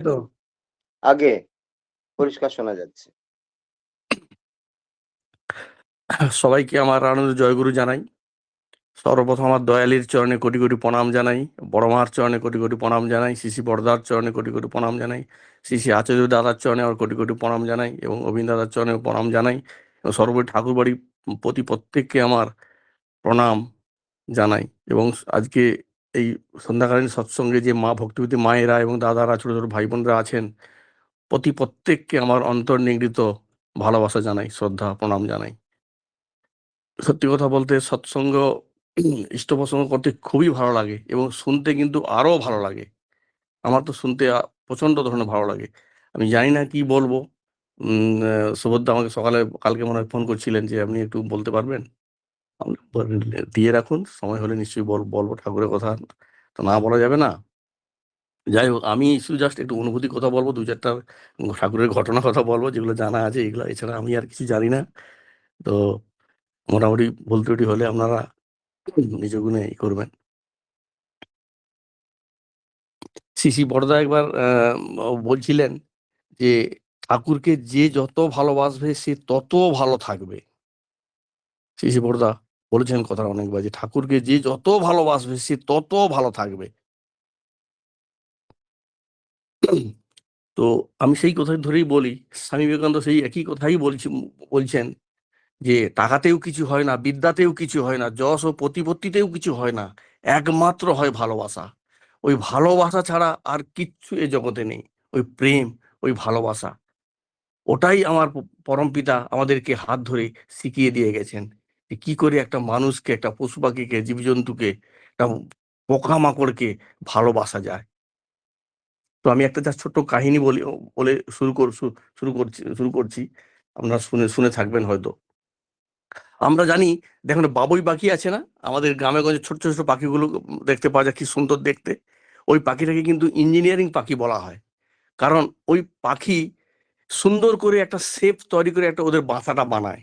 তো আগে পরিষ্কার শোনা যাচ্ছে। সবাইকে আমার আনন্দ জয়গুরু জানাই। সর্বপ্রথম আমার দয়ালির চরণে কোটি কোটি প্রণাম জানাই, বড় মার চরণে কোটি কোটি প্রণাম জানাই, শ্রী বড়দার চরণে কোটি কোটি প্রণাম জানাই, শ্রী আচার্য দাদার চরণে আমার কোটি কোটি প্রণাম জানাই এবং অবিন দাদার চরণে প্রণাম জানাই এবং সর্বোপরি ঠাকুরবাড়ির প্রতি প্রত্যেককে আমার প্রণাম জানাই। এবং আজকে এই সন্ধ্যাকালীন সৎসঙ্গে যে মা ভক্তিবতী মায়েরা এবং দাদারা, ছোট ছোট ভাই বোনরা আছেন, প্রত্যেককে আমার অন্তর্নিগৃহীত ভালোবাসা জানাই, শ্রদ্ধা প্রণাম জানাই। সত্যি কথা বলতে সৎসঙ্গ ইষ্ট প্রসঙ্গ করতে খুবই ভালো লাগে এবং শুনতে কিন্তু আরো ভালো লাগে। আমার তো শুনতে প্রচন্ড ধরনের ভালো লাগে। আমি জানি না কি বলবো। সুভদ্রা আমাকে কালকে মনে হয় ফোন করছিলেন যে আপনি একটু বলতে পারবেন। দিয়ে রাখুন, সময় হলে নিশ্চয়ই বলবো। ঠাকুরের কথা তো না বলা যাবে না। যাই হোক, আমি শুধু জাস্ট একটু অনুভূতি কথা বলবো, দু চারটা ঠাকুরের ঘটনা কথা বলবো যেগুলো জানা আছে, এগুলো এছাড়া আমি আর কিছু জানি না। তো মোটামুটি ভুল ত্রুটি হলে আপনারা নিজ গুণে করবেন। শ্রী বড়দা একবার বলছিলেন যে ঠাকুরকে যে যত ভালোবাসবে সে তত ভালো থাকবে। শ্রী বড়দা বলেছেন কথা অনেকবার, যে ঠাকুরকে যে যত ভালোবাসবে সে তত ভালো থাকবে। তো আমি সেই কথা ধরেই বলি, স্বামী বিবেকানন্দ সেই একই কথাই বলছেন যে টাকাতেও কিছু হয় না, বিদ্যাতেও কিছু হয় না, যশ ও প্রতিপত্তিতেও কিছু হয় না, একমাত্র হয় ভালোবাসা। ওই ভালোবাসা ছাড়া আর কিচ্ছু এ জগতে নেই। ওই প্রেম, ওই ভালোবাসা, ওটাই আমার পরমপিতা আমাদেরকে হাত ধরে শিখিয়ে দিয়ে গেছেন যে কি করে একটা মানুষকে, একটা পশু পাখিকে, জীবজন্তুকে, একটা পোকামাকড়কে ভালোবাসা যায়। তো আমি একটা যা ছোট্ট কাহিনী বলে শুরু করছি। আপনারা শুনে শুনে থাকবেন হয়তো। আমরা জানি, দেখুন বাবুই পাখি আছে না, আমাদের গ্রামে গঞ্জে ছোট ছোট পাখিগুলো দেখতে পাওয়া যায়, কি সুন্দর দেখতে। ওই পাখিটাকে কিন্তু ইঞ্জিনিয়ারিং পাখি বলা হয়, কারণ ওই পাখি সুন্দর করে একটা শেপ তৈরি করে একটা ওদের বাসাটা বানায়।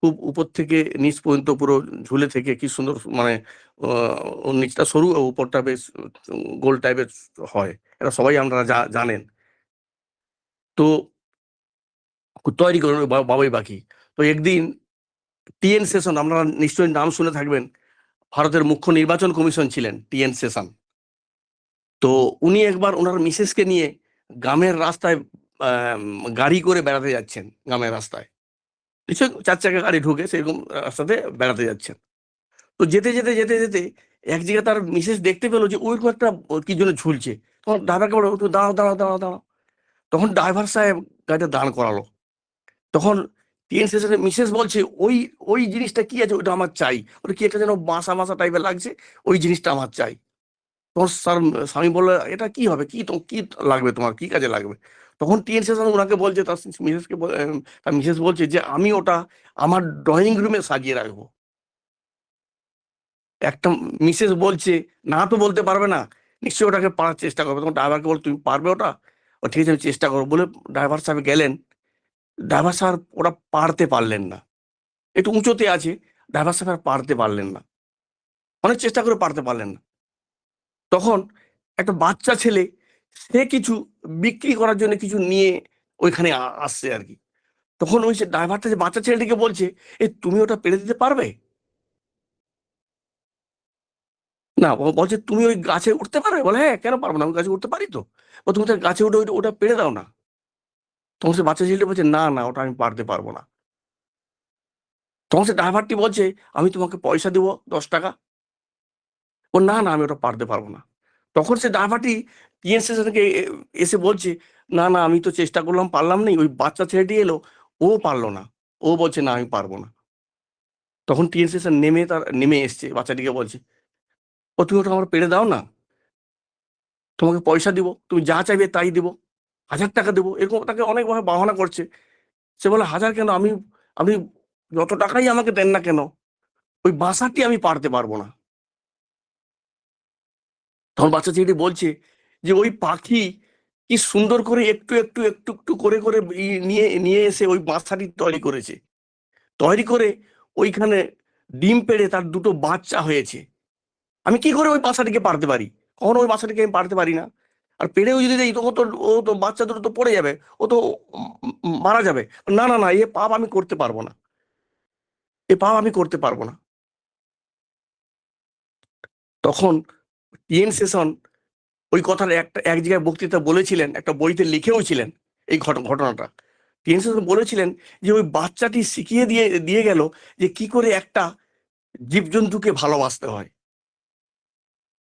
খুব উপর থেকে নিচ পর্যন্ত পুরো ঝুলে থেকে কি সুন্দর, মানে ওর নিচটা সরু, উপরটা বেশ গোল টাইপের হয়। এটা সবাই আপনারা জানেন। তো তৈরি করেন ওই বাবুই পাখি। তো একদিন টিএন সেশন, আপনারা নিশ্চয়ই নাম শুনে থাকবেন, ভারতের মুখ্য নির্বাচন কমিশন ছিলেন টিএন সেশন। তো উনি একবার ওনার মিসেসকে নিয়ে গ্রামের রাস্তায় গাড়ি করে বেড়াতে যাচ্ছেন। গ্রামের রাস্তায় নিশ্চয়ই 4 চাকা গাড়ি ঢুকে সেরকম রাস্তাতে বেড়াতে যাচ্ছেন। তো যেতে যেতে যেতে যেতে এক জায়গায় তার মিসেস দেখতে পেলো যে ওইরকম একটা কি জন্য ঝুলছে। তখন ড্রাইভারকে বলো, একটু দাঁড়াও দাঁড়াও দাঁড়াও দাঁড়াও। তখন ড্রাইভার সাহেব গাড়িটা দাঁড় করালো। তখন টিএন সেশনের মিসেস বলছে, ওই ওই জিনিসটা কি আছে, ওইটা আমার চাই। ওটা কি একটা যেন বাসা মাসা টাইপের লাগছে, ওই জিনিসটা আমার চাই। তখন স্বামী বললো, এটা কি হবে, কি লাগবে, তোমার কি কাজে লাগবে? তখন টিএন সেশন ওনাকে বলছে, তার মিসেসকে, তার মিসেস বলছে যে আমি ওটা আমার ড্রয়িং রুমে সাজিয়ে রাখবো। একটা মিসেস বলছে, না তো বলতে পারবে না, নিশ্চয়ই ওটাকে পারার চেষ্টা করবে। তখন ড্রাইভারকে বল, তুমি পারবে ওটা? ও ঠিক আছে, আমি চেষ্টা করবো বলে ড্রাইভার সাহেব গেলেন। ড্রাইভার সাহেব ওটা পারতে পারলেন না, একটু উঁচুতে আছে। ড্রাইভার সাহেব আর পারতে পারলেন না, অনেক চেষ্টা করে পারতে পারলেন না। তখন একটা বাচ্চা ছেলে, সে কিছু বিক্রি করার জন্য কিছু নিয়ে ওইখানে আসছে আর কি। তখন ওই ড্রাইভারটা যে বাচ্চা ছেলেটিকে বলছে, এই তুমি ওটা পেরে দিতে পারবে? না, বলছে তুমি ওই গাছে উঠতে পারবে? বলে হ্যাঁ, কেন পারবো না, আমি গাছে উঠতে পারি তো। ও তুমি তার গাছে উঠে ওটা পেরে দাও না। তখন সে বাচ্চা ছেলেটি বলছে, না না, ওটা আমি পারতে পারবো না। তখন সে ড্রাইভারটি বলছে, আমি তোমাকে পয়সা দেবো 10 টাকা। ও না না, আমি ওটা পারতে পারবো না। তখন সে ড্রাইভারটি টিএন স্টেশনকে এসে বলছে, না না, আমি তো চেষ্টা করলাম, পারলাম না। ওই বাচ্চা ছেলেটি এলো, ও পারলো না, ও বলছে না, আমি পারবো না। তখন টিএন স্টেশন নেমে এসছে, বাচ্চাটিকে বলছে, ও তুমি ওটা আমার পেরে দাও না, তোমাকে পয়সা দিব, তুমি যা চাইবে তাই দিব, 1000 টাকা দেবো, এরকম তাকে অনেকভাবে বাহানা করছে। সে বলে, 1000 কেন, আপনি যত টাকাই আমাকে দেন না কেন, ওই বাসাটি আমি পারতে পারবো না। তখন বাচ্চা ছেলেটি বলছে যে ওই পাখি কি সুন্দর করে একটু একটু একটু একটু করে করে নিয়ে নিয়ে এসে ওই বাসাটি তৈরি করেছে, তৈরি করে ওইখানে ডিম পেড়ে তার 2টো বাচ্চা হয়েছে। আমি কি করে ওই বাসাটিকে পারতে পারি? কখনো ওই বাসাটিকে আমি পারতে পারি না। আর পেড়েও যদি দেই তো ও তো বাচ্চা দুটো তো পড়ে যাবে, ও তো মারা যাবে। না না না, এ পাপ আমি করতে পারবো না, এ পাপ আমি করতে পারবো না। তখন টিএন সেশন ওই কথাটা এক জায়গায় বক্তৃতা বলেছিলেন, একটা বইতে লিখেও ছিলেন এই ঘটনাটা। টিএন সেশন বলেছিলেন যে ওই বাচ্চাটি শিখিয়ে দিয়ে দিয়ে গেল যে কি করে একটা জীবজন্তুকে ভালোবাসতে হয়।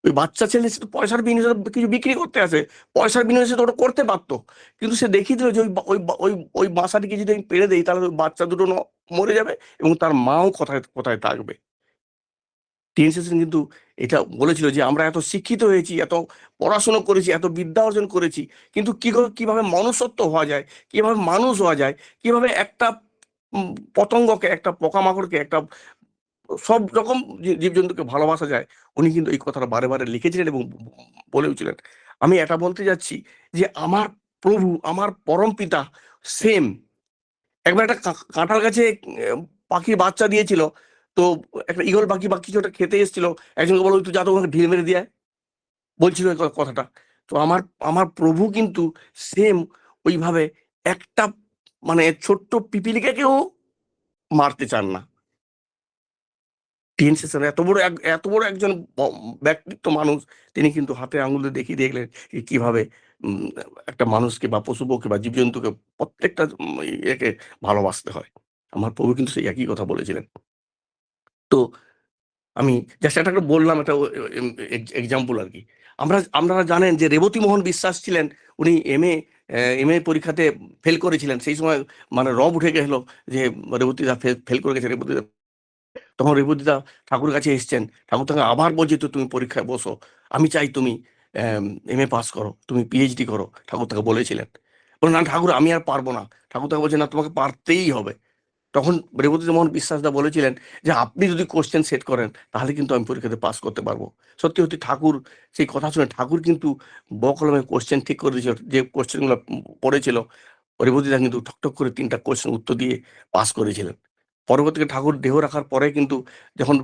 ওই বাচ্চা ছেলে সে তো পয়সার বিনিময়ে কিছু বিক্রি করতে আসে, পয়সার বিনিময়ে সে তো ওটা করতে পারতো, কিন্তু সে দেখিয়ে দিল যে ওই বাসাটিকে যদি আমি পেড়ে দেই তাহলে ওই বাচ্চা দুটো মরে যাবে এবং তার মাও কোথায় কোথায় থাকবে। টিএন সেশন কিন্তু এটা বলেছিল যে আমরা এত শিক্ষিত হয়েছি, এত পড়াশোনা করেছি, এত বিদ্যা অর্জন করেছি, কিন্তু কিভাবে মনুষ্যত্ব হওয়া যায়, কিভাবে মানুষ হওয়া যায়, কিভাবে একটা পতঙ্গকে, একটা পোকামাকড়কে, একটা সব রকম জীবজন্তুকে ভালোবাসা যায়, উনি কিন্তু এই কথাটা বারে বারে লিখেছিলেন এবং বলেওছিলেন। আমি এটা বলতে যাচ্ছি যে আমার প্রভু, আমার পরম পিতা সেম। একবার একটা কাঁঠাল গাছে পাখির বাচ্চা দিয়েছিল, তো একটা ঈগল পাখি বা কিছু একটা খেতে এসেছিল, একজনকে বলো তুই যা তো ওখানে ঢিল মেরে দিয়ে আয়, বলছিল এই কথাটা। তো আমার আমার প্রভু কিন্তু সেম ওইভাবে একটা মানে ছোট্ট পিপিলিকাকেও মারতে চান না। টিএন সেশন এত বড় একজন ব্যক্তিত্ব মানুষ, তিনি কিন্তু হাতে আঙুলে দেখিয়ে দেখলেন কিভাবে উম, একটা মানুষকে বা পশু পক্ষী বা জীবজন্তুকে প্রত্যেকটা একে ভালোবাসতে হয়। আমার প্রভু কিন্তু সেই একই কথা বলেছিলেন। তো আমি জাস্ট একটা করে বললাম, একটা এক্সাম্পল আর কি। আপনারা জানেন যে রেবতী মোহন বিশ্বাস ছিলেন, উনি এমএ পরীক্ষাতে ফেল করেছিলেন। সেই সময় মানে রব উঠে গেল যে রেবতীদা ফেল করে গেছে। রেবতীদা তখন রেবতীদা ঠাকুরের কাছে এসছেন, ঠাকুর তাকে আবার বলছে তো তুমি পরীক্ষায় বসো, আমি চাই তুমি এমএ পাস করো, তুমি পিএইচডি করো, ঠাকুর তাকে বলেছিলেন। বলে না ঠাকুর আমি আর পারবো না। ঠাকুর তাকে বলছে না, তোমাকে পারতেই হবে। তখন রেবতী মোহন বিশ্বাসদা বলেছিলেন যে আপনি যদি কোশ্চেন সেট করেন তাহলে কিন্তু আমি পরীক্ষাতে পাস করতে পারবো। সত্যি সত্যি ঠাকুর সেই কথা শুনে ঠাকুর কিন্তু বকলমে কোশ্চেন ঠিক করে দিয়েছিল। যে কোশ্চেনগুলো পড়েছিল, রেবতীদা কিন্তু ঠকঠক করে 3টা কোশ্চেন উত্তর দিয়ে পাস করেছিলেন। পরবর্তীতে ঠাকুর দেহ রাখার পরে কিন্তু যখন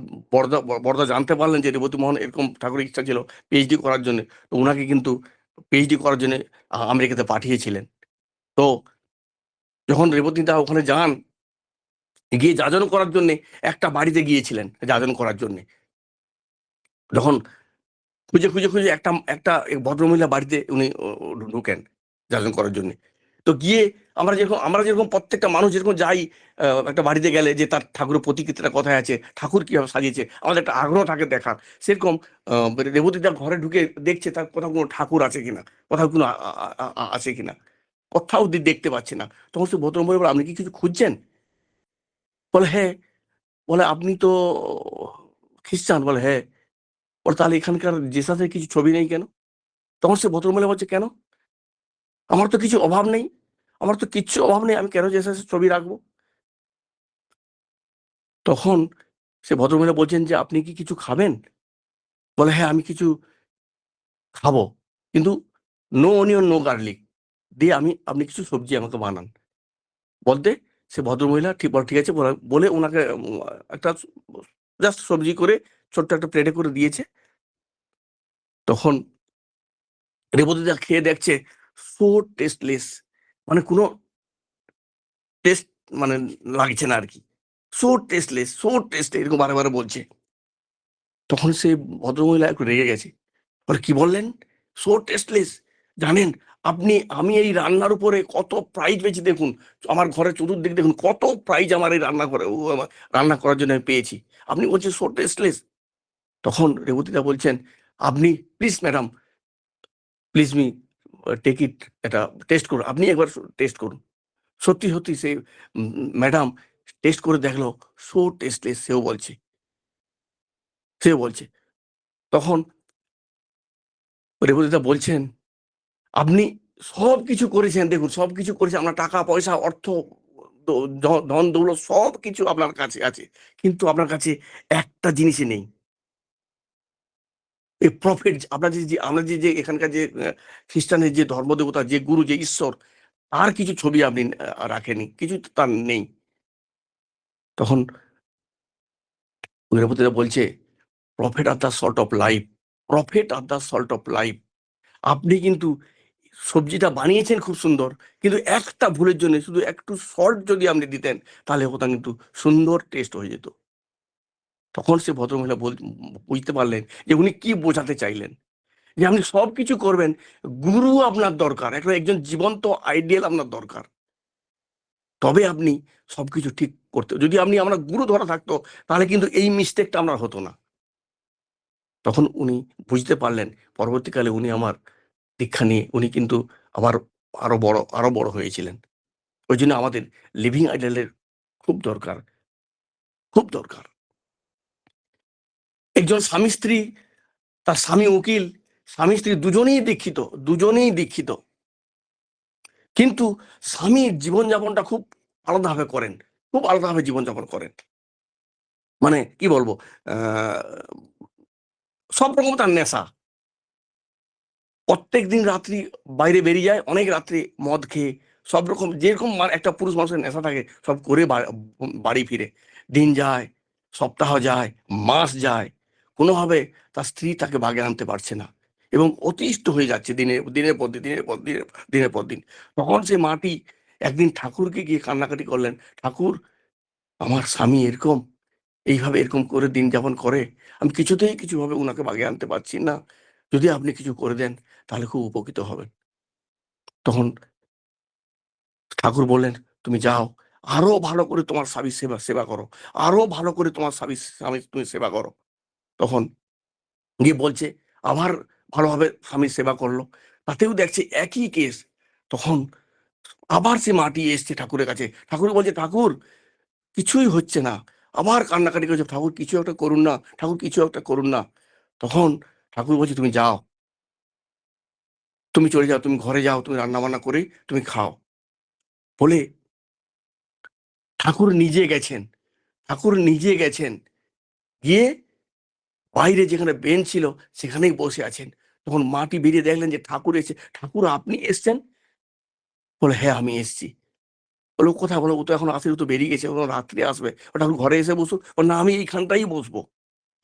বরদা জানতে পারলেন যে রেবতী মোহন এরকম, ঠাকুরের ইচ্ছা ছিল পিএইচডি করার জন্য, তো ওনাকে কিন্তু পিএইচডি করার জন্য আমেরিকাতে পাঠিয়েছিলেন। তো যখন রেবতীদা ওখানে যান, গিয়ে যাজন করার জন্য একটা বাড়িতে গিয়েছিলেন যাজন করার জন্য। যখন খুঁজে খুঁজে খুঁজে একটা একটা ভদ্রমহিলা বাড়িতে উনি ঢুকেন যাজন করার জন্য। তো গিয়ে আমরা যেরকম প্রত্যেকটা মানুষ যেরকম যাই একটা বাড়িতে গেলে যে তার ঠাকুরের প্রতিকৃতিটা কোথায় আছে, ঠাকুর কিভাবে সাজিয়েছে, আমাদের একটা আগ্রহ থাকে দেখার। সেরকম রেবতীদার ঘরে ঢুকে দেখছে তার কোথাও কোনো ঠাকুর আছে কিনা, কোথাও কোনো আছে কিনা, কোথাও দেখতে পাচ্ছে না। তখন সে ভদ্রমহিলা বলে, আপনি কি কিছু খুঁজছেন? বলে হ্যাঁ। বলে আপনি তো খ্রিস্টান? বলে হ্যাঁ। বলে তাহলে এখানকার জেসাসের কিছু ছবি নেই কেন? তখন সে ভদ্রমহিলা বলছে কেন? আমার তো কিছু অভাব নেই, আমার তো কিচ্ছু অভাব নেই, আমি কেন জেসাসের ছবি রাখবো? তখন সে ভদ্রমহিলা বলছেন যে আপনি কি কিছু খাবেন? বলে হ্যাঁ আমি কিছু খাবো, কিন্তু নো অনিয়ন নো গার্লিক দিয়ে আপনি কিছু সবজি আমাকে বানান। বলতে সে ভদ্রমহিলা ঠিক আছে বলে ওনাকে একটা জাস্ট সবজি করে ছোট্ট একটা প্লেটে করে দিয়েছে। তখন রেবতীদা খেয়ে দেখছে সো টেস্টলেস, মানে কোনো টেস্ট মানে লাগছে না আর কি, সো টেস্টলেস সো টেস্ট এরকম বারে বারে বলছে। তখন সে ভদ্রমহিলা একটু রেগে গেছে, বলে কি বললেন? So tasteless? জানেন আপনি, আমি এই রান্নার উপরে কত প্রাইজ পেয়েছি দেখুন, আমার ঘরে চতুর্দিক দেখুন কত প্রাইজ আমার এই রান্না করে রান্না করার জন্য আমি পেয়েছি, আপনি বলছেন সো টেস্টলেস? তখন রেবতীদা বলছেন, আপনি please madam, please me take it, এটা টেস্ট করুন, আপনি একবার টেস্ট করুন। সত্যি সত্যি সে ম্যাডাম টেস্ট করে দেখলো সো টেস্টলেস, সেও বলছে। তখন রেবতীদা বলছেন, আপনি সবকিছু করেছেন, দেখুন সবকিছু করেছেন, আপনার টাকা পয়সা অর্থ ধন দৌলত সবকিছু আপনার কাছে আছে, কিন্তু আপনার কাছে একটা জিনিসই নেই, এই প্রফেট। আপনার যে আমরা যে এখানকার যে খ্রিস্টানের যে ধর্মদেবতা, যে গুরু, যে ঈশ্বর, তার কিছু ছবি আপনি রাখেনি, কিছু তার নেই। তখন রেবতীদা বলছে, prophet are the salt of life, prophet are the salt of life. আপনি কিন্তু সবজিটা বানিয়েছেন খুব সুন্দর, কিন্তু একটা ভুলের জন্য শুধু একটু সল্ট যদি আপনি দিতেন, তাহলে ওটা কিন্তু সুন্দর টেস্ট হয়ে যেত। তখন সে ভদ্রমহিলা বুঝতে পারলেন যে উনি কি বোঝাতে চাইলেন, যে আপনি সবকিছু করবেন, গুরু আপনার দরকার, একজন জীবন্ত আইডিয়াল আপনার দরকার, তবে আপনি সবকিছু ঠিক করতে। যদি আপনি আমরা গুরু ধরা থাকতো, তাহলে কিন্তু এই মিস্টেকটা আপনার হতো না। তখন উনি বুঝতে পারলেন, পরবর্তীকালে উনি আমার দীক্ষা নিয়ে উনি কিন্তু আবার আরো বড় হয়েছিলেন। ওই জন্য আমাদের লিভিং আইডলের খুব দরকার, খুব দরকার। একজন স্বামী স্ত্রী, তার স্বামী উকিল, স্বামী স্ত্রী দুজনেই দীক্ষিত, দুজনেই দীক্ষিত, কিন্তু স্বামীর জীবনযাপনটা খুব আলাদাভাবে করেন, খুব আলাদাভাবে জীবনযাপন করেন। মানে কি বলবো, সব রকম তার নেশা। প্রত্যেকদিন রাত্রি বাইরে বেরিয়ে যায়, অনেক রাত্রে মদ খেয়ে সব রকম, যেরকম একটা পুরুষ মানুষের নেশা থাকে সব করে বাড়ি ফিরে। দিন যায়, সপ্তাহ যায়, মাস যায়, কোনোভাবে তার স্ত্রী তাকে বাগে আনতে পারছে না, এবং অতিষ্ঠ হয়ে যাচ্ছে দিনের পর দিন, দিনের পর দিন। তখন সে মাটি একদিন ঠাকুরকে গিয়ে কান্নাকাটি করলেন, ঠাকুর, আমার স্বামী এইভাবে এরকম করে দিন যাপন করে, আমি কিছুভাবে উনাকে বাগে আনতে পারছি না, যদি আপনি কিছু করে দেন তাহলে খুব উপকৃত হবেন। তখন ঠাকুর বললেন, তুমি যাও, আরো ভালো করে তোমার স্বামীর সেবা করো, আরো ভালো করে তোমার স্বামী তুমি সেবা করো। তখন গিয়ে বলছে, আবার ভালোভাবে স্বামীর সেবা করলো, তাতেও দেখছে একই কেস। তখন আবার সে মাটি এসছে ঠাকুরের কাছে, ঠাকুর বলছে, ঠাকুর, কিছুই হচ্ছে না। আবার কান্নাকাটি করছে, ঠাকুর কিছু একটা করুন না, ঠাকুর কিছু একটা করুন না। তখন ঠাকুর বলছে, তুমি যাও, তুমি চলে যাও, তুমি ঘরে যাও, তুমি রান্না বান্না করে তুমি খাও। বলে ঠাকুর নিজে গেছেন, ঠাকুর নিজে গেছেন, গিয়ে বাইরে যেখানে বেঞ্চ ছিল সেখানেই বসে আছেন। তখন মাটি বেরিয়ে দেখলেন যে ঠাকুর এসে, ঠাকুর আপনি এসছেন? বলে, হ্যাঁ আমি এসছি। বলে, কোথায়? বলো, ও তো এখন আসে, ও তো বেরিয়ে গেছে, ও রাত্রে আসবে, ও ঠাকুর ঘরে এসে বসুক। না, আমি এইখানটাই বসবো,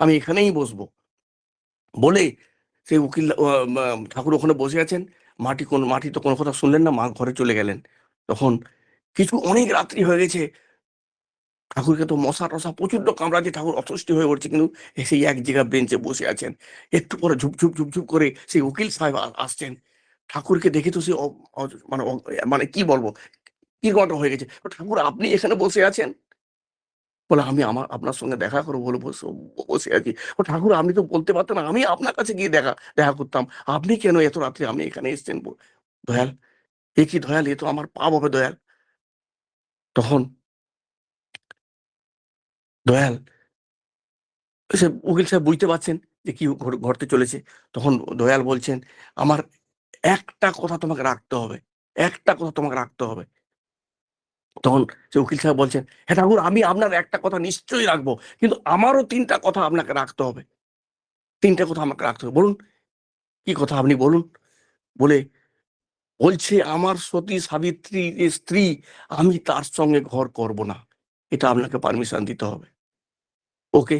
আমি এখানেই বসবো। বলে সেই উকিল ঠাকুর ওখানে বসে আছেন। মাটি তো কোনো কথা শুনলেন না, মা ঘরে চলে গেলেন। তখন অনেক রাত্রি হয়ে গেছে, ঠাকুরকে তো মশা টশা প্রচন্ড কামড়াচ্ছে, ঠাকুর অস্বস্তি হয়ে পড়ছে, কিন্তু সেই এক জায়গায় বেঞ্চে বসে আছেন। একটু পরে ঝুপঝুপ করে সেই উকিল সাহেব আসছেন। ঠাকুরকে দেখে তো সে মানে কি বলবো, কিরকম হয়ে গেছে। ঠাকুর আপনি এখানে বসে আছেন? বলে, আমি আপনার সঙ্গে দেখা করবো বলে বসে আছি। ঠাকুর আপনি তো বলতে পারতেন, আমি আপনার কাছে গিয়ে দেখা করতাম, আপনি কেন এত রাত্রে আমি এখানে এসছেন? দয়াল, এ কি দয়াল, এ তো আমার পাপ হবে দয়াল। তখন দয়াল, সে উকিল সাহেব বুঝতে পারছেন যে কি ঘটতে চলেছে। তখন দয়াল বলছেন, আমার একটা কথা তোমাকে রাখতে হবে, একটা কথা তোমাকে রাখতে হবে। তখন সে উকিল সাহেব বলছেন, হ্যাঁ ঠাকুর, আমি আপনার একটা কথা নিশ্চয়ই রাখবো, কিন্তু আমারও 3টা কথা আপনাকে রাখতে হবে, 3টা কথা আমাকে রাখতে হবে। বলুন, কি কথা আপনি বলুন। বলে বলছে, আমার সতী সাবিত্রী যে স্ত্রী, আমি তার সঙ্গে ঘর করব না, এটা আপনাকে পারমিশন দিতে হবে। ওকে,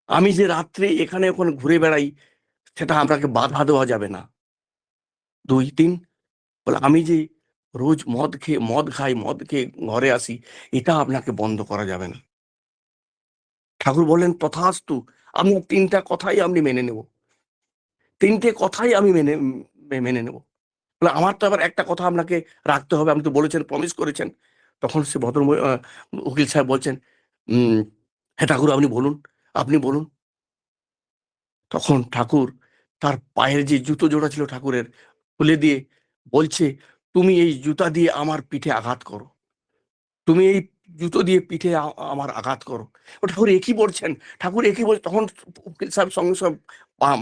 আমি যে রাত্রে এখানে ওখানে ঘুরে বেড়াই, সেটা আপনাকে বাধা দেওয়া যাবে না। 2, 3, বলে আমি যে রোজ মদ খেয়ে ঘরে আসি, এটা আপনাকে বন্ধ করা যাবে না। ঠাকুর বললেন, তথাস্তু, আপনার 3টা কথাই আমি মেনে নেব, 3টে কথাই আমি মেনে নেব। বলে, আমার তো আবার একটা কথা আপনাকে রাখতে হবে, আপনি তো বলেছেন, প্রমিস করেছেন। তখন সে উকিল সাহেব বলছেন, উম হ্যাঁ ঠাকুর, আপনি বলুন, আপনি বলুন। তখন ঠাকুর তার পায়ের যে জুতো জোড়া ছিল ঠাকুরের খুলে দিয়ে বলছে, তুমি এই জুতা দিয়ে আমার পিঠে আঘাত করো, তুমি এই জুতো দিয়ে পিঠে আমার আঘাত করো। ঠাকুর একই বলছেন, ঠাকুর একই বলছেন। তখন উকিল সাহেব সঙ্গে সঙ্গে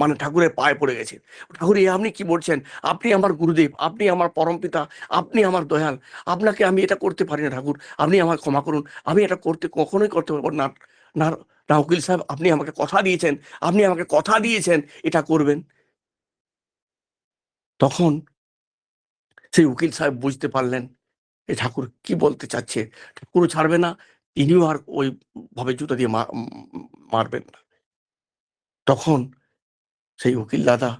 মানে ঠাকুরের পায়ে পড়ে গেছে। ঠাকুর, আপনি কি বলছেন? আপনি আমার গুরুদেব, আপনি আমার পরম পিতা, আপনি আমার দয়াল, আপনাকে আমি এটা করতে পারি না ঠাকুর, আপনি আমাকে ক্ষমা করুন, আমি এটা কখনোই করতে পারবো না। না, না উকিল সাহেব, আপনি আমাকে কথা দিয়েছেন, আপনি আমাকে কথা দিয়েছেন এটা করবেন। তখন সেই উকিল সাহেব বুঝতে পারলেন এ ঠাকুর কি বলতে চাচ্ছে, ঠাকুরও ছাড়বে না, তিনিও আর ওই ভাবে জুতা দিয়ে মারবেন না। তখন সেই উকিল দাদা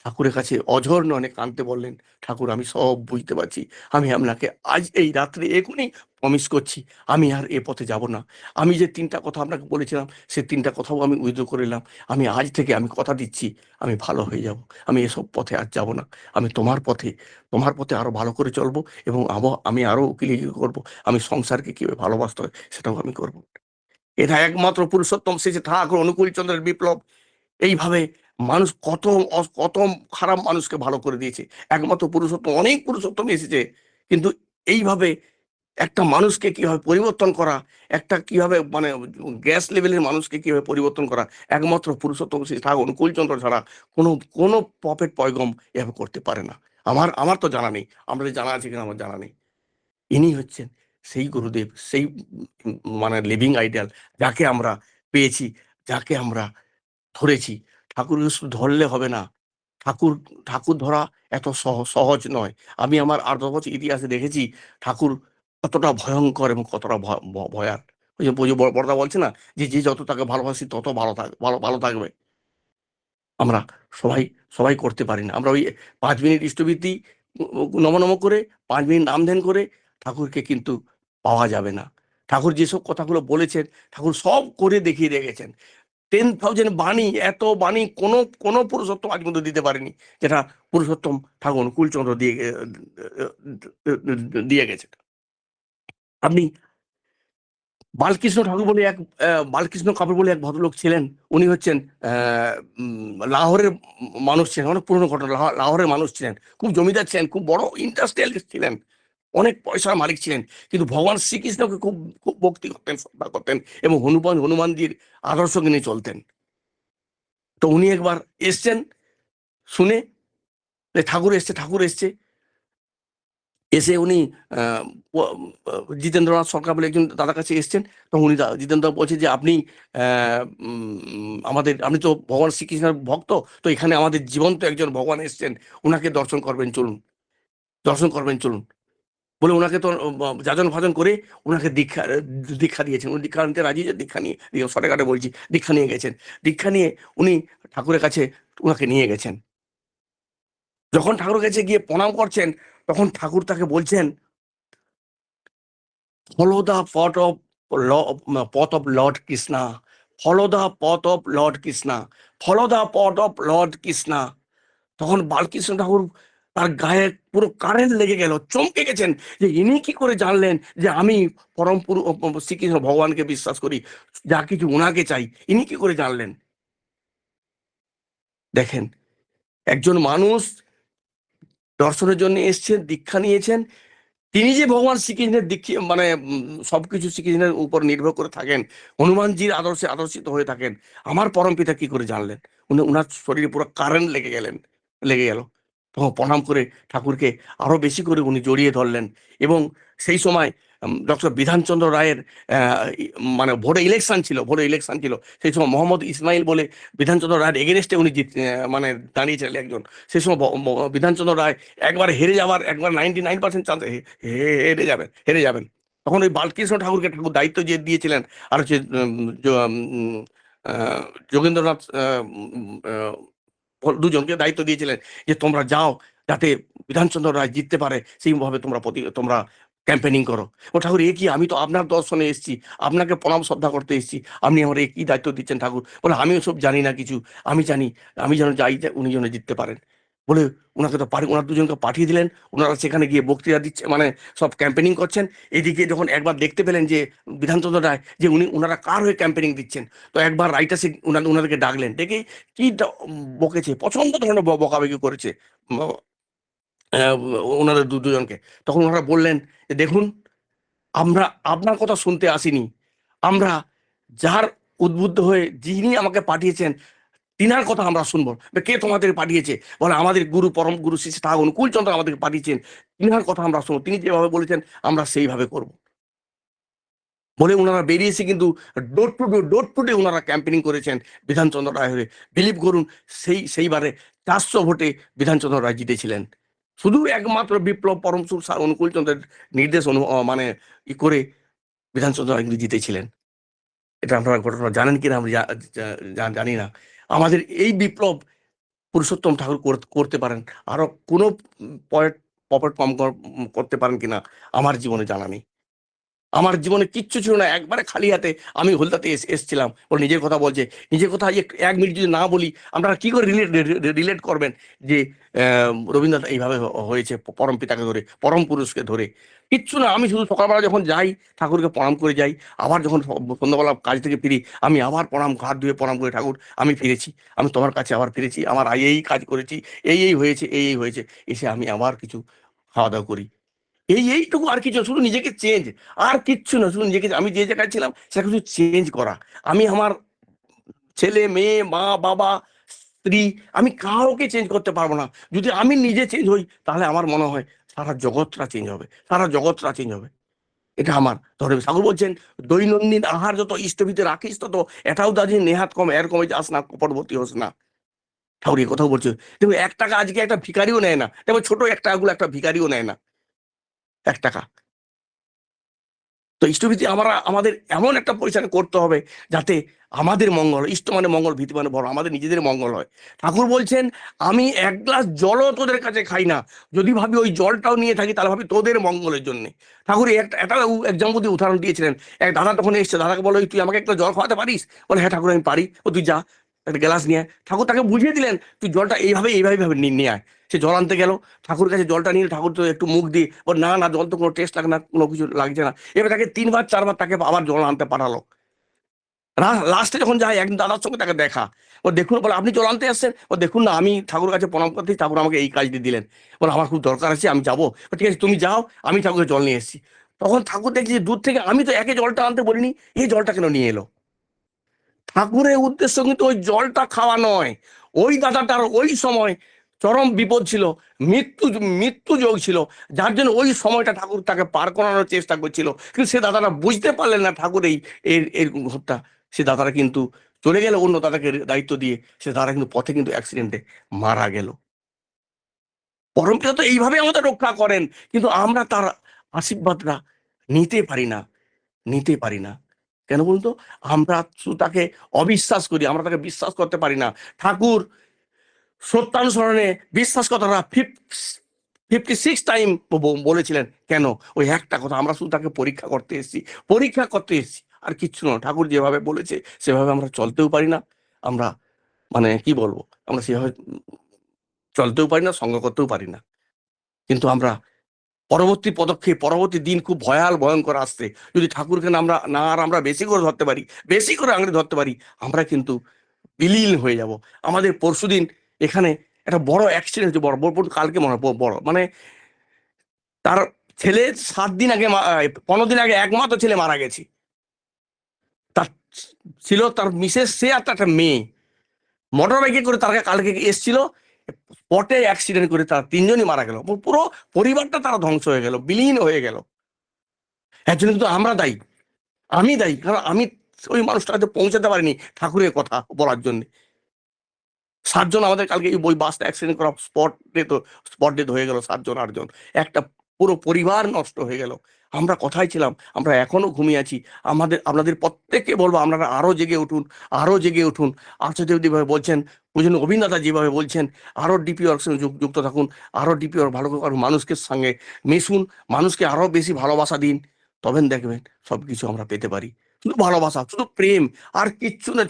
ঠাকুরের কাছে অঝর নয়নে কাঁদতে বললেন, ঠাকুর আমি সব বুঝতে পারছি, আমি আপনাকে আজ এই রাত্রে এখনই প্রমিস করছি আমি আর এ পথে যাব না। আমি যে 3টা কথা আপনাকে বলেছিলাম সে 3টা কথাও আমি উইথড্র করে নিলাম। আমি আজ থেকে আমি কথা দিচ্ছি আমি ভালো হয়ে যাব, আমি এসব পথে আর যাব না, আমি তোমার পথে আরো ভালো করে চলবো এবং আমি আরো উকিলি করব, আমি সংসারকে কিভাবে ভালোবাসতে হয় সেটাও আমি করব। এটা একমাত্র পুরুষোত্তম শ্রী শ্রী ঠাকুর অনুকূল চন্দ্রের বিপ্লব। এইভাবে মানুষ কত খারাপ মানুষকে ভালো করে দিয়েছে। একমাত্র পুরুষোত্তম, অনেক পুরুষোত্তম এসেছে, কিন্তু এইভাবে একটা মানুষকে কিভাবে পরিবর্তন করা, একটা কিভাবে মানে গ্যাস লেভেলের মানুষকে কিভাবে পরিবর্তন করা, একমাত্র পুরুষোত্তম শ্রী ঠাকুর অনুকূল চন্দ্র ছাড়া কোনো প্রফেট পয়গম এভাবে করতে পারে না। আমার তো জানা নেই, আপনাদের জানা আছে কিনা আমার জানা নেই। ইনি হচ্ছেন সেই গুরুদেব, সেই মানে লিভিং আইডিয়াল যাকে আমরা পেয়েছি, যাকে আমরা ধরেছি। ঠাকুরকে শুধু ধরলে হবে না, ঠাকুর ঠাকুর ধরা এত সহজ নয়। আমি আমার 8-10 বছর ইতিহাসে দেখেছি ঠাকুর কতটা ভয়ঙ্কর এবং কতটা ভয়ার। ওই যে বড়দা বলছে না যে যে যত তাকে ভালোবাসি তত ভালো থাকবে। আমরা সবাই সবাই করতে পারি না। আমরা ওই 5 মিনিট ইষ্টবৃত্তি নম করে 5 মিনিট নাম ধ্যান করে ঠাকুরকে কিন্তু পাওয়া যাবে না। ঠাকুর যেসব কথাগুলো বলেছেন ঠাকুর সব করে দেখিয়ে রেখেছেন। 10,000 বাণী, এত বাণী কোনো পুরুষোত্তম আজ পর্যন্ত দিতে পারেনি, যেটা পুরুষোত্তম ঠাকুর অনুকূলচন্দ্র দিয়ে গেছে। আপনি বালকৃষ্ণ ঠাকুর বলে বালকৃষ্ণ কাপুর বলে এক ভদ্রলোক ছিলেন। উনি হচ্ছেন লাহোরের মানুষ ছিলেন, অনেক পুরনো ঘটনা। লাহোরের মানুষ ছিলেন, খুব জমিদার ছিলেন, খুব বড় ইন্ডাস্ট্রিয়ালিস্ট ছিলেন, অনেক পয়সার মালিক ছিলেন, কিন্তু ভগবান শ্রীকৃষ্ণকে খুব খুব ভক্তি করতেন, শ্রদ্ধা করতেন এবং হনুমানজির আদর্শকে নিয়ে চলতেন। তো উনি একবার এসছেন শুনে যে ঠাকুর এসছে, এসে উনি জিতেন্দ্রনাথ সরকার বলে একজন দাদার কাছে এসছেন। তখন উনি জিতেন্দ্র বলছে যে আপনি আপনি তো ভগবান শ্রীকৃষ্ণের ভক্ত, তো এখানে আমাদের জীবন্ত একজন ভগবান এসছেন, ওনাকে দর্শন করবেন চলুন বলে ওনাকে তো যাজন ভাজন করে ওনাকে দীক্ষা দিয়েছেন। উনি দীক্ষা নিতে রাজি, যে দীক্ষা নিয়ে শর্টকাটে বলছি, দীক্ষা নিয়ে গেছেন। দীক্ষা নিয়ে উনি ঠাকুরের কাছে ওনাকে নিয়ে গেছেন। যখন ঠাকুরের কাছে গিয়ে প্রণাম করছেন তখন ঠাকুর তাকে বলছেন, follow the path of Lord Krishna, follow the path of Lord Krishna, follow the path of Lord Krishna. তখন বালকৃষ্ণ ঠাকুর তার গায়ে পুরো কারেন্ট লেগে গেল, চমকে গেছেন যে ইনি কি করে জানলেন যে আমি শ্রীকৃষ্ণ ভগবানকে বিশ্বাস করি, যা কিছু ওনাকে চাই, ইনি কি করে জানলেন? দেখেন, একজন মানুষ দর্শনের জন্য এসছেন, দীক্ষা নিয়েছেন, তিনি যে ভগবান শ্রীকৃষ্ণের দীক্ষা মানে সবকিছু শ্রীকৃষ্ণের উপর নির্ভর করে থাকেন, হনুমানজির আদর্শে আদর্শিত হয়ে থাকেন, আমার পরম পিতা কি করে জানলেন? উনার শরীরে পুরো কারেন্ট লেগে গেল। তখন প্রণাম করে ঠাকুরকে আরো বেশি করে উনি জড়িয়ে ধরলেন। এবং সেই সময় ডক্টর বিধানচন্দ্র রায়ের মানে ভোটে ইলেকশন ছিল। সেই সময় মোহাম্মদ ইসমাইল বলে বিধানচন্দ্র রায়ের এগেনস্টে উনি মানে দাঁড়িয়েছিলেন একজন। সেই সময় বিধানচন্দ্র রায় একবার হেরে যাবার, একবার 99% চান্স হেরে যাবেন। তখন ওই বালকৃষ্ণ ঠাকুরকে ঠাকুর দায়িত্ব যে দিয়েছিলেন, আর হচ্ছে যোগেন্দ্রনাথ দুজনকে দায়িত্ব দিয়েছিলেন যে তোমরা যাও, যাতে বিধানচন্দ্র রায় জিততে পারে সেইভাবে তোমরা ক্যাম্পেনিং করো। ও ঠাকুর, এ কি, আমি তো আপনার দর্শনে এসেছি, আপনাকে প্রণাম শ্রদ্ধা করতে এসেছি, আপনি আমার কি দায়িত্ব দিচ্ছেন ঠাকুর? বলে আমিও সব জানি না কিছু, আমি যেন যাই, উনি যেন জিততে পারেন বলে ওনাকে তো ওনার দুজনকে পাঠিয়ে দিলেন। ওনারা সেখানে গিয়ে বক্তৃতা দিচ্ছে, মানে সব ক্যাম্পেনিং করছেন। এদিকে যখন একবার দেখতে পেলেন যে বিধানচন্দ্র রায় যে ওনারা কার হয়ে ক্যাম্পেনিং দিচ্ছেন, তো একবার রাইটার সে ওনাদেরকে ডাকলেন, ডেকে কি বকেছে, প্রচন্ড ধরনের বকাবকি করেছে ওনাদের দুজনকে। তখন ওনারা বললেন যে দেখুন, আমরা আপনার কথা শুনতে আসিনি, আমরা যার উদ্বুদ্ধ হয়ে যিনি আমাকে পাঠিয়েছেন তিনার কথা আমরা শুনবো। কে তোমাদের পাঠিয়েছে? বলে আমাদের গুরু, পরম গুরু শ্রী ঠাকুর অনুকূলচন্দ্র আমাদেরকে পাঠিয়েছেন, তিনার কথা আমরা শুনবো, তিনি যেভাবে বলেছেন আমরা সেইভাবে করব বলে ওনারা বেরিয়েছে। কিন্তু ডোর টু ডে ওনারা ক্যাম্পেনিং করেছেন বিধানচন্দ্র রায় হয়ে। বিলিভ করুন, সেইবারে 400 ভোটে বিধানচন্দ্র রায় জিতেছিলেন, শুধু একমাত্র বিপ্লব পরম সুর অনুকূলচন্দ্রের নির্দেশ মানে করে বিধানচন্দ্র রায় কিন্তু জিতেছিলেন। এটা আপনারা ঘটনা জানেন কিনা আমি জানি না। আমাদের এই বিপ্লব পুরুষোত্তম ঠাকুর করতে পারেন, আরো কোনো পকেট পাম্প করতে পারেন কিনা আমার জীবনে জানা নেই। আমার জীবনে কিচ্ছু ছিল না, একবারে খালি হাতে আমি হলদাতে এসছিলাম। ওর নিজের কথা বলছে, নিজের কথা এক মিনিট যদি না বলি আপনারা কি করে রিলেট করবেন যে রবীন্দ্রনাথ এইভাবে হয়েছে, পরম পিতাকে ধরে, পরম পুরুষকে ধরে। কিচ্ছু না, আমি শুধু সকালবেলা যখন যাই ঠাকুরকে প্রণাম করে যাই, আবার যখন সন্ধ্যাবেলা কাজ থেকে ফিরি আমি আবার হাত ধুয়ে প্রণাম করে, ঠাকুর আমি ফিরেছি, আমি তোমার কাছে আবার ফিরেছি, আমার এই কাজ করেছি, এই হয়েছে, এই হয়েছে, এসে আমি আবার কিছু খাওয়া দাওয়া করি। এইটুকু, আর কিছু, শুধু নিজেকে চেঞ্জ, আর কিচ্ছু না, শুধু নিজেকে, আমি যে জায়গায় ছিলাম সেটা কিছু চেঞ্জ করা। আমি আমার ছেলে মেয়ে, মা বাবা, স্ত্রী, আমি কাউকে চেঞ্জ করতে পারবো না। যদি আমি নিজে চেঞ্জ হই তাহলে আমার মনে হয় সারা জগৎটা চেঞ্জ হবে, সারা জগৎটা চেঞ্জ হবে। এটা আমার ধরে ঠাকুর বলছেন, দৈনন্দিন আহার যত ইষ্টভিতে রাখিস তত এটাও দাঁড়িয়ে নেহাত কম, এর কমে যাস না, কপটবর্তী হোস না। ঠাকুর এই কথাও বলছে। দেখো 1 টাকা আজকে একটা ভিখারিও নেয় না, দেখো ছোট 1 টাকাগুলো একটা ভিখারিও নেয় না, 1 টাকা। তো ইষ্টভীতি আমাদের এমন একটা পরিচালনা করতে হবে যাতে আমাদের মঙ্গল হয়। ইষ্ট মানে মঙ্গল, ভীতি মানে বড়, আমাদের নিজেদের মঙ্গল হয়। ঠাকুর বলছেন, আমি 1 গ্লাস জলও তোদের কাছে খাই না, যদি ভাবি ওই জলটাও নিয়ে থাকি তাহলে ভাবি তোদের মঙ্গলের জন্য। ঠাকুর একটা এক্সাম্পল দিয়ে উদাহরণ দিয়েছিলেন। এক দাদা তখন এসছে, দাদাকে বলো, তুই আমাকে একটা জল খাওয়াতে পারিস? বলে, হ্যাঁ ঠাকুর আমি পারি। ও তুই যা, একটা গ্লাস নিয়ে আয়। ঠাকুর তাকে বুঝিয়ে দিলেন, তুই জলটা এইভাবে নিয়ে আয়। সে জল আনতে গেল, ঠাকুর কাছে জলটা নিয়ে ঠাকুর তো একটু মুখ দিয়ে বল, না না জল তো কোনো টেস্ট লাগে না, কোনো কিছু লাগছে না। এবার তাকে 3 বার 4 বার তাকে আবার জল আনতে পাঠালো। লাস্টে যখন যায় একদিন দাদার সঙ্গে তাকে দেখা, ও দেখুন, বলে আপনি জল আনতে আসছেন? ও দেখুন না, আমি ঠাকুর কাছে প্রণাম করতে, ঠাকুর আমাকে এই কাজটি দিলেন, বলে আমার খুব দরকার আছে, আমি যাবো। ঠিক আছে তুমি যাও, আমি ঠাকুরের জল নিয়ে এসেছি। তখন ঠাকুর দেখছি যে দূর থেকে, আমি তো একে জলটা আনতে বলিনি, এই জলটা কেন নিয়ে এলো? ঠাকুরের উদ্দেশ্য কিন্তু ওই জলটা খাওয়া নয়। ওই দাদাটার ওই সময় চরম বিপদ ছিল, মৃত্যু যোগ ছিল, যার জন্য ওই সময়টা ঠাকুর তাকে পার করানোর চেষ্টা করছিল। কিন্তু সে দাদাটা বুঝতে পারলেন না ঠাকুর এই ঘটনা। সে দাদারা কিন্তু চলে গেল অন্য দাদাকে দায়িত্ব দিয়ে, সে দাদা কিন্তু পথে কিন্তু অ্যাক্সিডেন্টে মারা গেল। পরমপিতা তো এইভাবে আমাদের রক্ষা করেন, কিন্তু আমরা তার আশীর্বাদটা নিতে পারি না, নিতে পারি না। কেন বলুন তো? আমরা শুধু তাকে অবিশ্বাস করি, আমরা তাকে বিশ্বাস করতে পারি না। ঠাকুর সত্যানুসরণে বিশ্বাস কথাটা 56 টাইম বলেছিলেন। কেন? ওই একটা কথা, আমরা শুধু তাকে পরীক্ষা করতে এসেছি, পরীক্ষা করতে এসেছি, আর কিচ্ছু না। ঠাকুর যেভাবে বলেছে সেভাবে আমরা চলতেও পারি না। আমরা মানে কি বলবো, আমরা সেভাবে চলতেও পারি না, সঙ্গ করতেও পারি না। কিন্তু আমরা পরবর্তী পদক্ষেপ, পরবর্তী দিন খুব ভয়ঙ্কর আসছে। যদি ঠাকুরকে আমরা বেশি করে ধরতে পারি, বেশি করে আঁকড়ে ধরতে পারি, আমরা কিন্তু বিলীন হয়ে যাব। আমাদের পরশুদিন এখানে একটা বড় অ্যাক্সিডেন্ট হচ্ছে, বড় কালকে মনে হয় বড়, মানে তার ছেলে 7 দিন আগে 15 দিন আগে একমাত্র ছেলে মারা গেছে। তার ছিল তার মিসেস, সে আর তার একটা মেয়ে, মোটর বাইকে করে তার কালকে এসছিল, স্পটে অ্যাক্সিডেন্ট করে তার 3জনই মারা গেল। পুরো পরিবারটা তারা ধ্বংস হয়ে গেল, বিলীন হয়ে গেল। এর জন্য কিন্তু আমরা দায়ী, আমি দায়ী, কারণ আমি ওই মানুষটাকে পৌঁছাতে পারিনি ঠাকুরের কথা বলার জন্য। 7 জন আমাদের কালকে এই বাসটা অ্যাক্সিডেন্ট করা স্পট ডেথ হয়ে গেল, 7 জন 8 জন, একটা পুরো পরিবার নষ্ট হয়ে গেল। আমরা কোথায় ছিলাম? আমরা এখনো ঘুমিয়ে আছি। আপনাদের প্রত্যেককে বলবো, আপনারা আরো জেগে উঠুন, আরো জেগে উঠুন। আচার্যদেব যেভাবে বলছেন, পূজন অভিনেতা যেভাবে বলছেন, আরো ডিপিওর সঙ্গে যুক্ত থাকুন, আরো ডিপিওর ভালো করে মানুষকে সঙ্গে মিশুন, মানুষকে আরো বেশি ভালোবাসা দিন, তবে দেখবেন সবকিছু আমরা পেতে পারি। শুধু ভালোবাসা, শুধু প্রেম, আর কিচ্ছু না।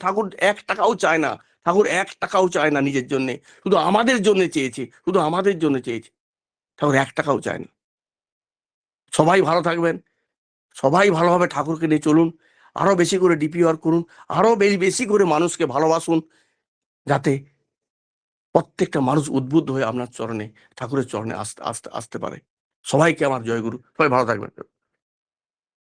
ঠাকুর 1 টাকাও চায় না, ঠাকুর 1 টাকাও চায় না নিজের জন্য, শুধু আমাদের জন্য চেয়েছে, শুধু আমাদের জন্য চেয়েছে। ঠাকুর 1 টাকাও চায় না। সবাই ভালো থাকবেন, সবাই ভালোভাবে ঠাকুরকে নিয়ে চলুন, আরো বেশি করে ডিপি ওয়ার্ক করুন, আরো বেশি করে মানুষকে ভালোবাসুন, যাতে প্রত্যেকটা মানুষ উদ্বুদ্ধ হয়ে আপনার চরণে, ঠাকুরের চরণে আসতে পারে। সবাইকে আমার জয়গুরু, সবাই ভালো থাকবেন।